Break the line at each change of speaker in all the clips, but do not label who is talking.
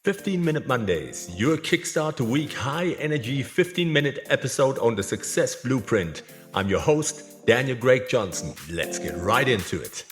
15-Minute Mondays, your Kickstart Week high-energy 15-minute episode on the Success Blueprint. I'm your host, Daniel Greg Johnson. Let's get right into it.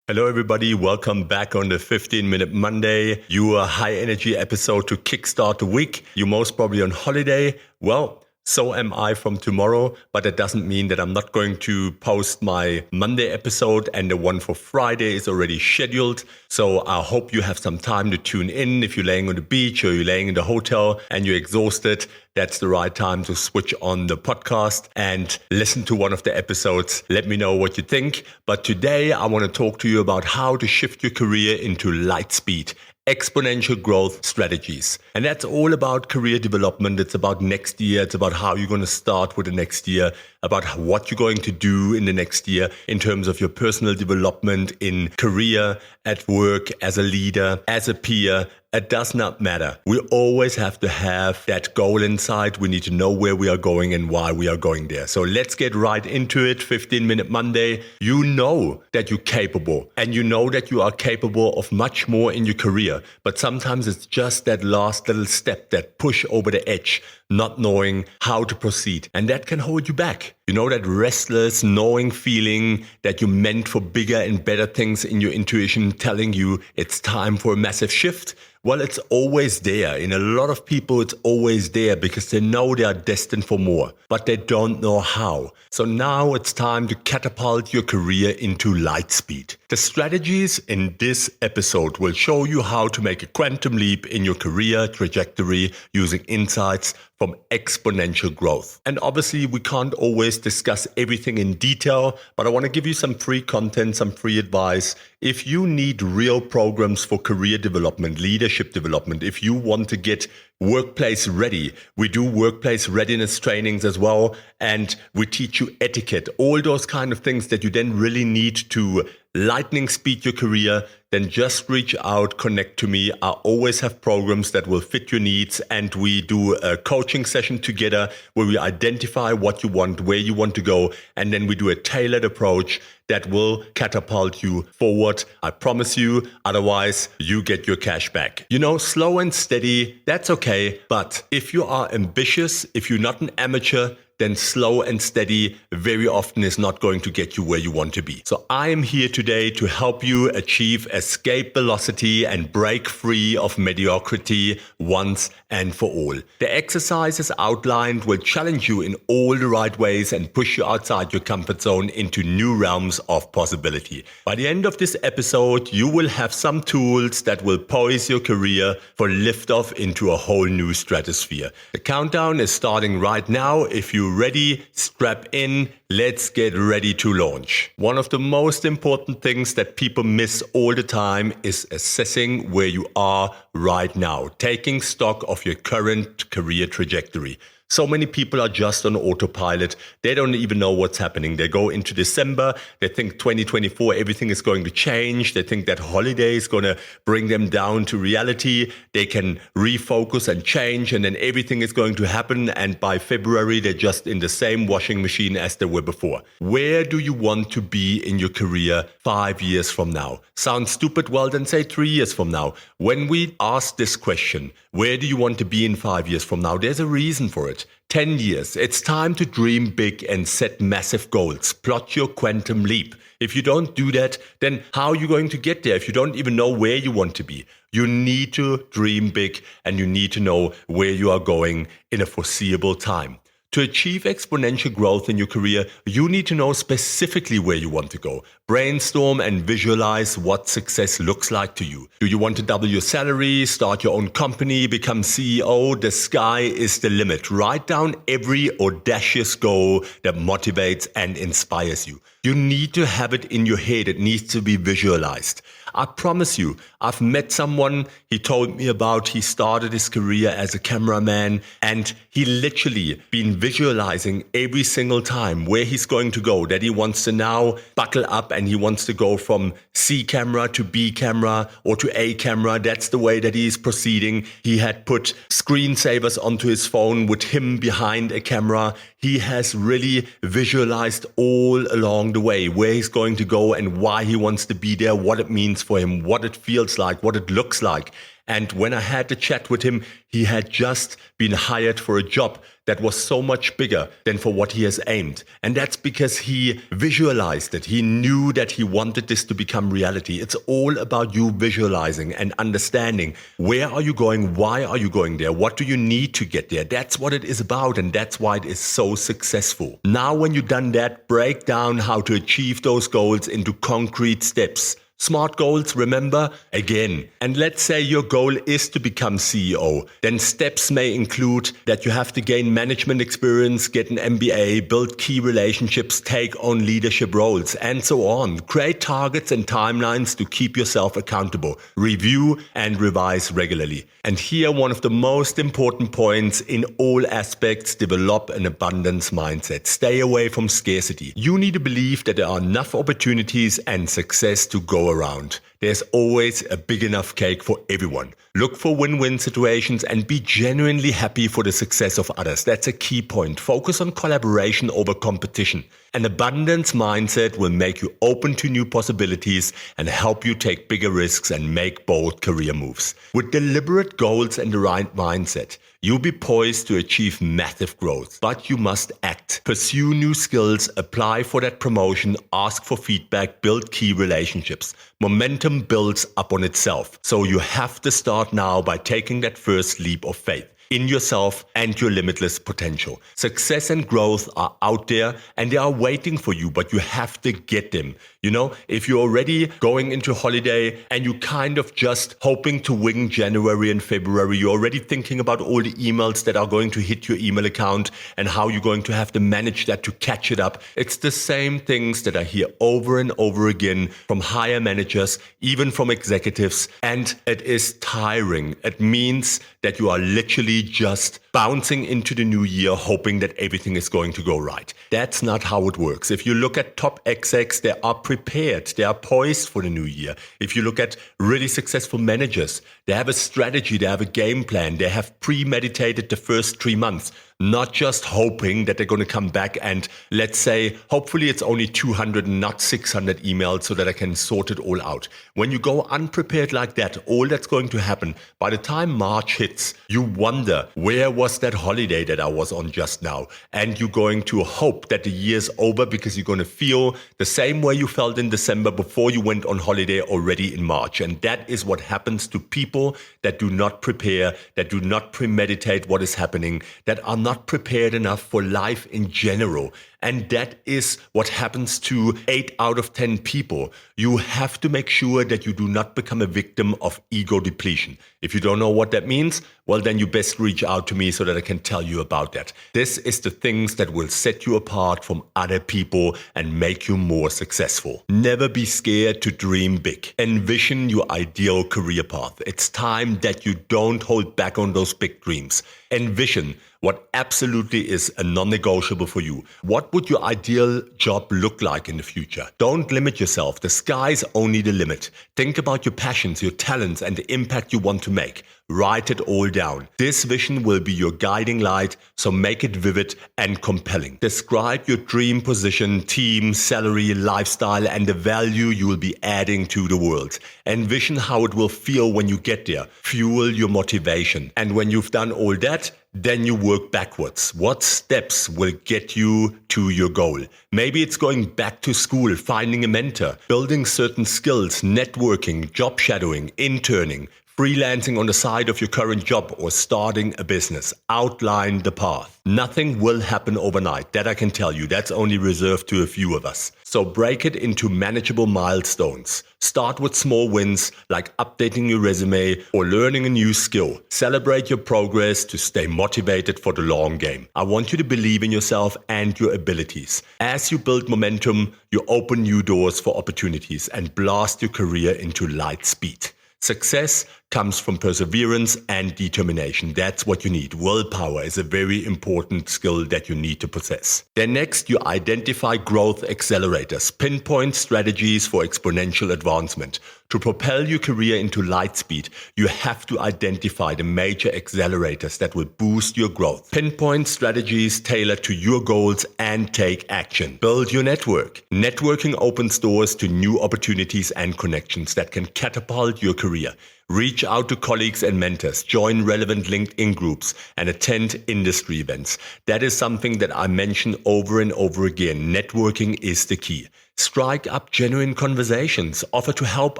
Hello everybody, welcome back on the 15-Minute Monday, your high-energy episode to kickstart the week. You're most probably on holiday. Well, so am I from tomorrow, but that doesn't mean that I'm not going to post my Monday episode, and the one for Friday is already scheduled. So I hope you have some time to tune in. If you're laying on the beach or you're laying in the hotel and you're exhausted, that's the right time to switch on the podcast and listen to one of the episodes. Let me know what you think. But today I want to talk to you about how to shift your career into light speed. Exponential growth strategies. And that's all about career development. It's about next year. It's about how you're going to start with the next year, about what you're going to do in the next year in terms of your personal development in career, at work, as a leader, as a peer. It does not matter. We always have to have that goal in sight. We need to know where we are going and why we are going there. So let's get right into it. 15-Minute Monday. You know that you're capable, and you know that you are capable of much more in your career. But sometimes it's just that last little step, that push over the edge, not knowing how to proceed. And that can hold you back. You know, that restless, gnawing feeling that you're meant for bigger and better things in your intuition telling you it's time for a massive shift. Well, it's always there. In a lot of people, it's always there because they know they are destined for more, but they don't know how. So now it's time to catapult your career into light speed. The strategies in this episode will show you how to make a quantum leap in your career trajectory using insights from exponential growth. And obviously, we can't always discuss everything in detail, but I want to give you some free content, some free advice. If you need real programs for career development, leadership development, if you want to get workplace ready, we do workplace readiness trainings as well, and we teach you etiquette, all those kind of things that you then really need to lightning speed your career, then just reach out, connect to me. I always have programs that will fit your needs, and we do a coaching session together where we identify what you want, where you want to go, and then we do a tailored approach that will catapult you forward. I promise you, otherwise you get your cash back. You know, slow and steady, that's okay, but if you are ambitious, if you're not an amateur, then slow and steady very often is not going to get you where you want to be. So I am here today to help you achieve escape velocity and break free of mediocrity once and for all. The exercises outlined will challenge you in all the right ways and push you outside your comfort zone into new realms of possibility. By the end of this episode, you will have some tools that will poise your career for liftoff into a whole new stratosphere. The countdown is starting right now. If you're ready, strap in. Let's get ready to launch. One of the most important things that people miss all the time is assessing where you are right now, taking stock of your current career trajectory. So many people are just on autopilot. They don't even know what's happening. They go into December. They think 2024, everything is going to change. They think that holiday is going to bring them down to reality. They can refocus and change, and then everything is going to happen. And by February, they're just in the same washing machine as they were before. Where do you want to be in your career 5 years from now? Sounds stupid? Well, then say 3 years from now. When we ask this question, where do you want to be in 5 years from now? There's a reason for it. 10 years. It's time to dream big and set massive goals. Plot your quantum leap. If you don't do that, then how are you going to get there if you don't even know where you want to be? You need to dream big, and you need to know where you are going in a foreseeable time. To achieve exponential growth in your career, you need to know specifically where you want to go. Brainstorm and visualize what success looks like to you. Do you want to double your salary, start your own company, become CEO? The sky is the limit. Write down every audacious goal that motivates and inspires you. You need to have it in your head. It needs to be visualized. I promise you, I've met someone, he told me about, he started his career as a cameraman, and he literally been visualizing every single time where he's going to go, that he wants to now buckle up and he wants to go from C camera to B camera or to A camera. That's the way that he's proceeding. He had put screensavers onto his phone with him behind a camera. He has really visualized all along the way where he's going to go and why he wants to be there, what it means for him, what it feels like, what it looks like. And when I had the chat with him, he had just been hired for a job that was so much bigger than for what he has aimed. And that's because he visualized it. He knew that he wanted this to become reality. It's all about you visualizing and understanding where are you going, why are you going there, what do you need to get there. That's what it is about, and that's why it is so successful. Now, when you've done that, break down how to achieve those goals into concrete steps. Smart goals, remember, again. And let's say your goal is to become CEO. Then steps may include that you have to gain management experience, get an MBA, build key relationships, take on leadership roles, and so on. Create targets and timelines to keep yourself accountable. Review and revise regularly. And here, one of the most important points in all aspects, develop an abundance mindset. Stay away from scarcity. You need to believe that there are enough opportunities and success to go around. There's always a big enough cake for everyone. Look for win-win situations and be genuinely happy for the success of others. That's a key point. Focus on collaboration over competition. An abundance mindset will make you open to new possibilities and help you take bigger risks and make bold career moves. With deliberate goals and the right mindset, you'll be poised to achieve massive growth, but you must act. Pursue new skills, apply for that promotion, ask for feedback, build key relationships. Momentum builds up on itself. So you have to start now by taking that first leap of faith in yourself and your limitless potential. Success and growth are out there and they are waiting for you, but you have to get them. You know, if you're already going into holiday and you kind of just hoping to wing January and February, you're already thinking about all the emails that are going to hit your email account and how you're going to have to manage that to catch it up. It's the same things that I hear over and over again from higher managers, even from executives, and it is tiring. It means that you are literally just bouncing into the new year hoping that everything is going to go right. That's not how it works. If you look at top execs, they are prepared. They are poised for the new year. If you look at really successful managers, they have a strategy, they have a game plan, they have premeditated the first 3 months, not just hoping that they're going to come back and, let's say, hopefully it's only 200 and not 600 emails so that I can sort it all out. When you go unprepared like that, all that's going to happen, by the time March hits, you wonder, where was that holiday that I was on just now? And you're going to hope that the year's over because you're going to feel the same way you felt in December before you went on holiday already in March. And that is what happens to people that do not prepare, that do not premeditate what is happening, that are not prepared enough for life in general. And that is what happens to 8 out of 10 people. You have to make sure that you do not become a victim of ego depletion. If you don't know what that means, well, then you best reach out to me so that I can tell you about that. This is the things that will set you apart from other people and make you more successful. Never be scared to dream big. Envision your ideal career path. It's time that you don't hold back on those big dreams. Envision what absolutely is a non-negotiable for you. What would your ideal job look like in the future? Don't limit yourself. The sky's only the limit. Think about your passions, your talents, and the impact you want to make. Write it all down. This vision will be your guiding light, so make it vivid and compelling. Describe your dream position, team, salary, lifestyle, and the value you will be adding to the world. Envision how it will feel when you get there. Fuel your motivation. And when you've done all that, then you work backwards. What steps will get you to your goal? Maybe it's going back to school, finding a mentor, building certain skills, networking, job shadowing, interning, freelancing on the side of your current job, or starting a business. Outline the path. Nothing will happen overnight. That I can tell you. That's only reserved to a few of us. So break it into manageable milestones. Start with small wins like updating your resume or learning a new skill. Celebrate your progress to stay motivated for the long game. I want you to believe in yourself and your abilities. As you build momentum, you open new doors for opportunities and blast your career into light speed. Success comes from perseverance and determination. That's what you need. Willpower is a very important skill that you need to possess. Then next, you identify growth accelerators, pinpoint strategies for exponential advancement. To propel your career into light speed, you have to identify the major accelerators that will boost your growth. Pinpoint strategies tailored to your goals and take action. Build your network. Networking opens doors to new opportunities and connections that can catapult your career. Reach out to colleagues and mentors, join relevant LinkedIn groups, and attend industry events. That is something that I mention over and over again. Networking is the key. Strike up genuine conversations, offer to help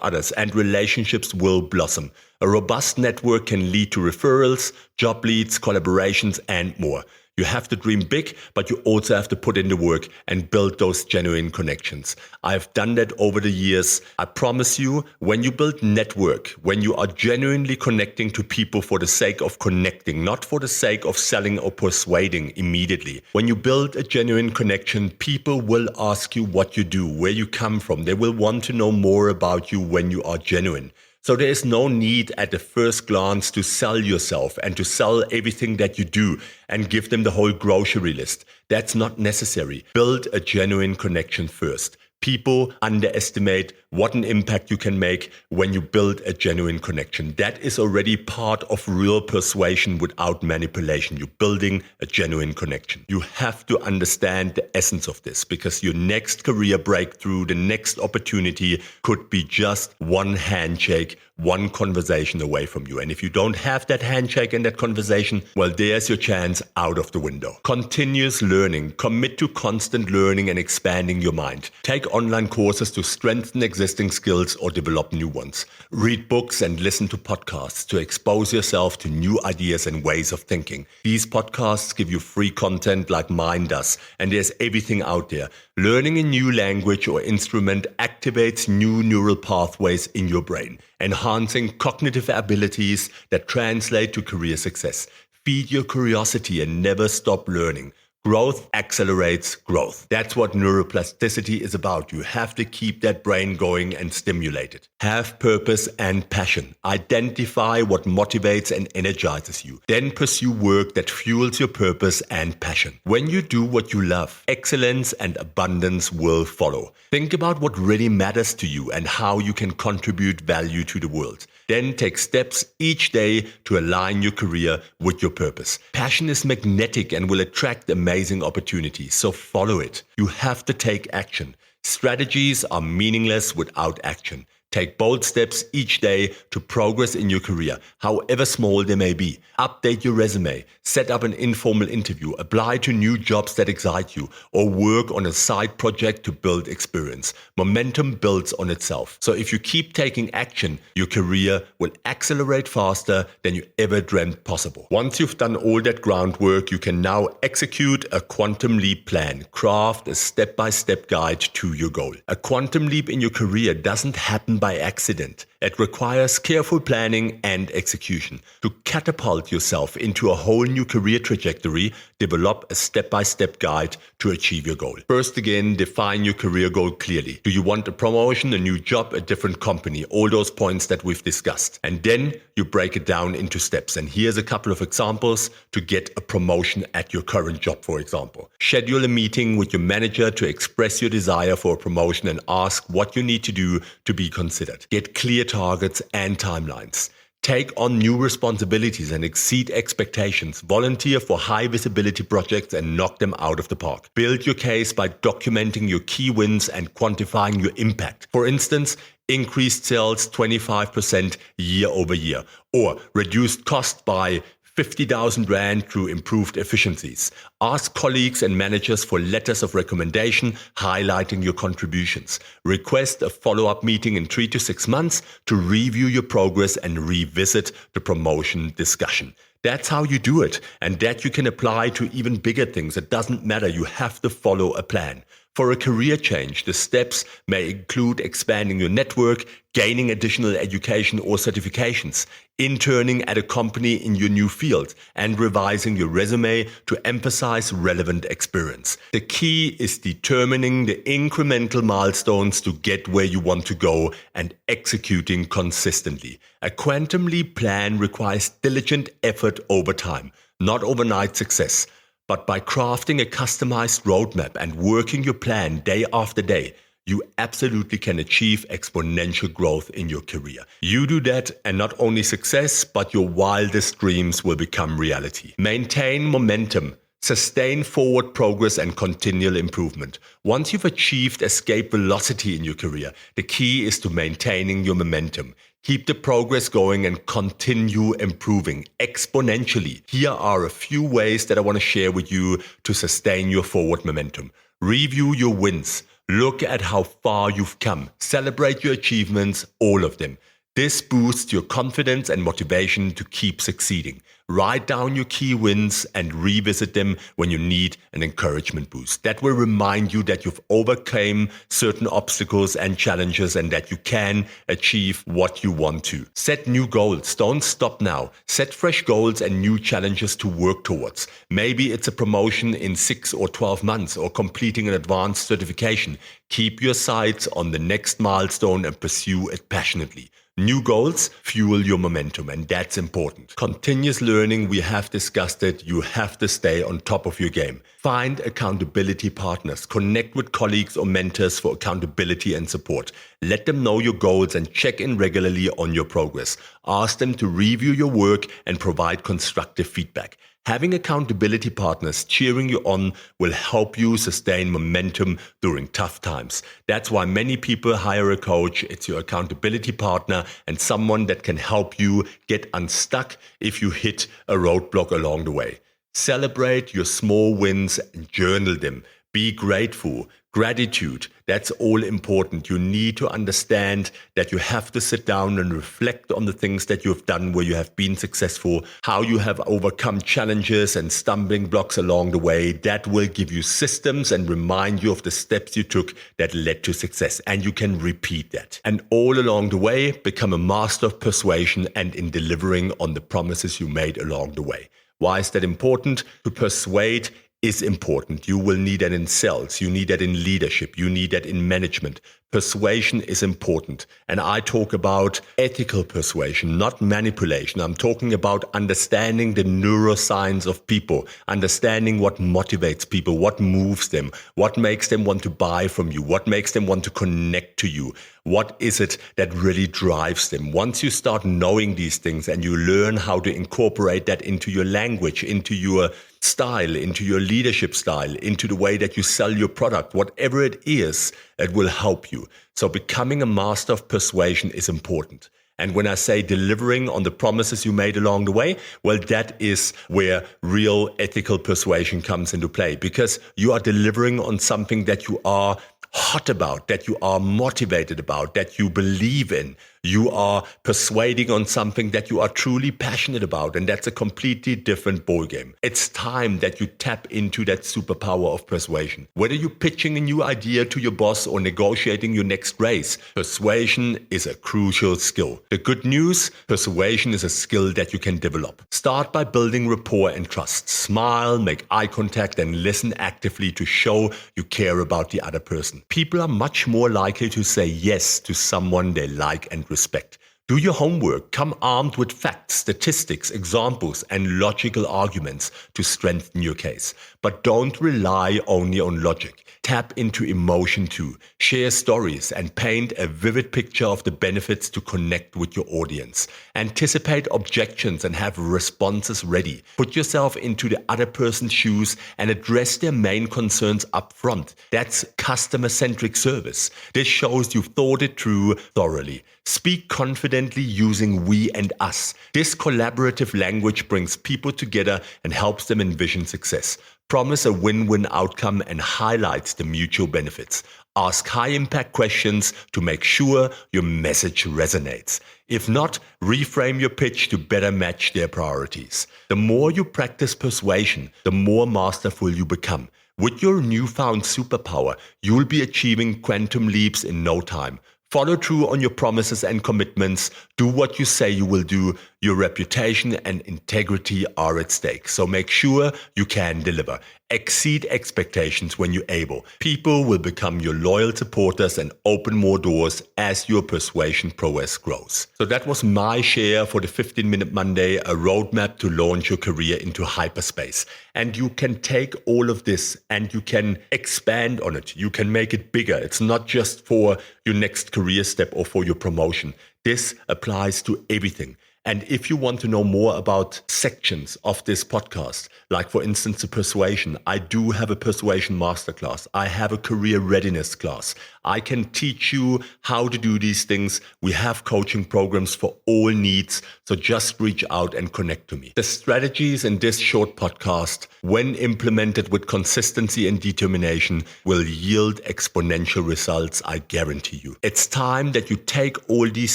others, and relationships will blossom. A robust network can lead to referrals, job leads, collaborations, and more. You have to dream big, but you also have to put in the work and build those genuine connections. I've done that over the years. I promise you, when you build network, when you are genuinely connecting to people for the sake of connecting, not for the sake of selling or persuading immediately. When you build a genuine connection, people will ask you what you do, where you come from. They will want to know more about you when you are genuine. So there is no need at the first glance to sell yourself and to sell everything that you do and give them the whole grocery list. That's not necessary. Build a genuine connection first. People underestimate what an impact you can make when you build a genuine connection. That is already part of real persuasion without manipulation. You're building a genuine connection. You have to understand the essence of this, because your next career breakthrough, the next opportunity could be just one handshake, one conversation away from you. And if you don't have that handshake and that conversation, well, there's your chance out of the window. Continuous learning. Commit to constant learning and expanding your mind. Take online courses to strengthen existing skills or develop new ones. Read books and listen to podcasts to expose yourself to new ideas and ways of thinking. These podcasts give you free content like mine does, and there's everything out there. Learning a new language or instrument activates new neural pathways in your brain, enhancing cognitive abilities that translate to career success. Feed your curiosity and never stop learning. Growth accelerates growth. That's what neuroplasticity is about. You have to keep that brain going and stimulated. Have purpose and passion. Identify what motivates and energizes you. Then pursue work that fuels your purpose and passion. When you do what you love, excellence and abundance will follow. Think about what really matters to you and how you can contribute value to the world. Then take steps each day to align your career with your purpose. Passion is magnetic and will attract amazing opportunities, so follow it. You have to take action. Strategies are meaningless without action. Take bold steps each day to progress in your career, however small they may be. Update your resume, set up an informal interview, apply to new jobs that excite you, or work on a side project to build experience. Momentum builds on itself. So if you keep taking action, your career will accelerate faster than you ever dreamt possible. Once you've done all that groundwork, you can now execute a quantum leap plan. Craft a step-by-step guide to your goal. A quantum leap in your career doesn't happen by accident. It requires careful planning and execution. To catapult yourself into a whole new career trajectory, develop a step-by-step guide to achieve your goal. First again, define your career goal clearly. Do you want a promotion, a new job, a different company? All those points that we've discussed. And then you break it down into steps. And here's a couple of examples to get a promotion at your current job, for example. Schedule a meeting with your manager to express your desire for a promotion and ask what you need to do to be considered. Get clear targets and timelines. Take on new responsibilities and exceed expectations. Volunteer for high visibility projects and knock them out of the park. Build your case by documenting your key wins and quantifying your impact. For instance, increased sales 25% year over year, or reduced cost by 50,000 Rand through improved efficiencies. Ask colleagues and managers for letters of recommendation highlighting your contributions. Request a follow-up meeting in 3 to 6 months to review your progress and revisit the promotion discussion. That's how you do it, and that you can apply to even bigger things. It doesn't matter. You have to follow a plan. For a career change, the steps may include expanding your network, gaining additional education or certifications, interning at a company in your new field, and revising your resume to emphasize relevant experience. The key is determining the incremental milestones to get where you want to go and executing consistently. A quantum leap plan requires diligent effort over time, not overnight success. But by crafting a customized roadmap and working your plan day after day, you absolutely can achieve exponential growth in your career. You do that and not only success, but your wildest dreams will become reality. Maintain momentum. Sustain forward progress and continual improvement. Once you've achieved escape velocity in your career, the key is to maintaining your momentum. Keep the progress going and continue improving exponentially. Here are a few ways that I want to share with you to sustain your forward momentum. Review your wins. Look at how far you've come. Celebrate your achievements, all of them. This boosts your confidence and motivation to keep succeeding. Write down your key wins and revisit them when you need an encouragement boost. That will remind you that you've overcome certain obstacles and challenges and that you can achieve what you want to. Set new goals. Don't stop now. Set fresh goals and new challenges to work towards. Maybe it's a promotion in 6 or 12 months or completing an advanced certification. Keep your sights on the next milestone and pursue it passionately. New goals fuel your momentum, and that's important. Continuous learning, we have discussed it. You have to stay on top of your game. Find accountability partners. Connect with colleagues or mentors for accountability and support. Let them know your goals and check in regularly on your progress. Ask them to review your work and provide constructive feedback. Having accountability partners cheering you on will help you sustain momentum during tough times. That's why many people hire a coach. It's your accountability partner and someone that can help you get unstuck if you hit a roadblock along the way. Celebrate your small wins and journal them. Be grateful. Gratitude, that's all important. You need to understand that you have to sit down and reflect on the things that you've done where you have been successful, how you have overcome challenges and stumbling blocks along the way. That will give you systems and remind you of the steps you took that led to success. And you can repeat that. And all along the way, become a master of persuasion and in delivering on the promises you made along the way. Why is that important? To persuade is important. You will need that in sales. You need that in leadership. You need that in management. Persuasion is important. And I talk about ethical persuasion, not manipulation. I'm talking about understanding the neuroscience of people, understanding what motivates people, what moves them, what makes them want to buy from you, what makes them want to connect to you. What is it that really drives them? Once you start knowing these things and you learn how to incorporate that into your language, into your style, into your leadership style, into the way that you sell your product, whatever it is, it will help you. So becoming a master of persuasion is important. And when I say delivering on the promises you made along the way, well, that is where real ethical persuasion comes into play, because you are delivering on something that you are hot about, that you are motivated about, that you believe in. You are persuading on something that you are truly passionate about, and that's a completely different ballgame. It's time that you tap into that superpower of persuasion. Whether you're pitching a new idea to your boss or negotiating your next raise, persuasion is a crucial skill. The good news, persuasion is a skill that you can develop. Start by building rapport and trust. Smile, make eye contact, and listen actively to show you care about the other person. People are much more likely to say yes to someone they like and respect. Do your homework. Come armed with facts, statistics, examples, and logical arguments to strengthen your case. But don't rely only on logic. Tap into emotion too. Share stories and paint a vivid picture of the benefits to connect with your audience. Anticipate objections and have responses ready. Put yourself into the other person's shoes and address their main concerns up front. That's customer-centric service. This shows you've thought it through thoroughly. Speak confidently using we and us. This collaborative language brings people together and helps them envision success. Promise a win-win outcome and highlights the mutual benefits. Ask high-impact questions to make sure your message resonates. If not, reframe your pitch to better match their priorities. The more you practice persuasion, the more masterful you become. With your newfound superpower, you'll be achieving quantum leaps in no time. Follow through on your promises and commitments. Do what you say you will do. Your reputation and integrity are at stake. So make sure you can deliver. Exceed expectations when you're able. People will become your loyal supporters and open more doors as your persuasion prowess grows. So that was my share for the 15-Minute Monday, a roadmap to launch your career into hyperspace. And you can take all of this and you can expand on it. You can make it bigger. It's not just for your next career step or for your promotion. This applies to everything. And if you want to know more about sections of this podcast, like for instance, the persuasion, I do have a persuasion masterclass. I have a career readiness class. I can teach you how to do these things. We have coaching programs for all needs. So just reach out and connect to me. The strategies in this short podcast, when implemented with consistency and determination, will yield exponential results, I guarantee you. It's time that you take all these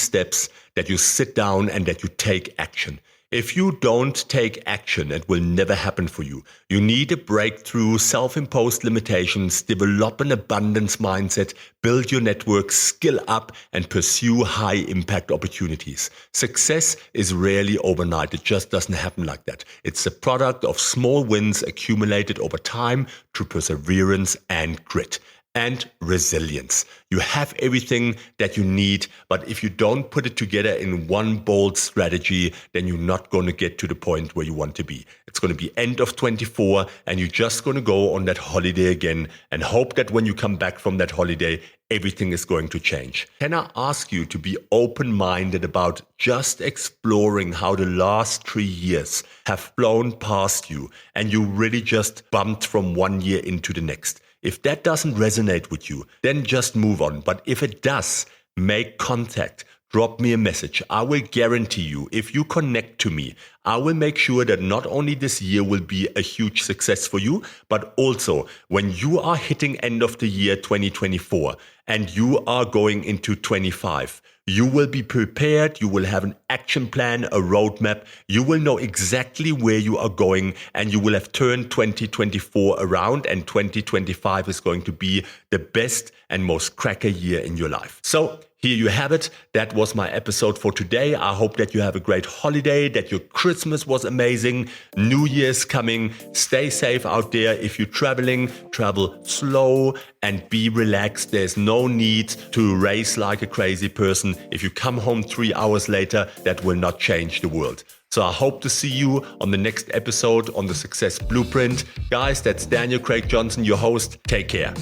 steps, that you sit down and that you take action. If you don't take action, it will never happen for you. You need to break through self-imposed limitations, develop an abundance mindset, build your network, skill up, and pursue high-impact opportunities. Success is rarely overnight. It just doesn't happen like that. It's a product of small wins accumulated over time through perseverance and grit. And resilience. You have everything that you need, but if you don't put it together in one bold strategy, then you're not going to get to the point where you want to be. It's going to be end of 24 and you're just going to go on that holiday again and hope that when you come back from that holiday, everything is going to change. Can I ask you to be open-minded about just exploring how the last 3 years have flown past you and you really just bumped from one year into the next? If that doesn't resonate with you, then just move on. But if it does, make contact. Drop me a message. I will guarantee you, if you connect to me, I will make sure that not only this year will be a huge success for you, but also when you are hitting end of the year 2024 and you are going into 25, you will be prepared, you will have an action plan, a roadmap, you will know exactly where you are going, and you will have turned 2024 around, and 2025 is going to be the best and most cracker year in your life. So here you have it. That was my episode for today. I hope that you have a great holiday, that your Christmas was amazing. New Year's coming. Stay safe out there. If you're traveling, travel slow and be relaxed. There's no need to race like a crazy person. If you come home 3 hours later, that will not change the world. So I hope to see you on the next episode on the Success Blueprint. Guys, that's Daniel Craig Johnson, your host. Take care.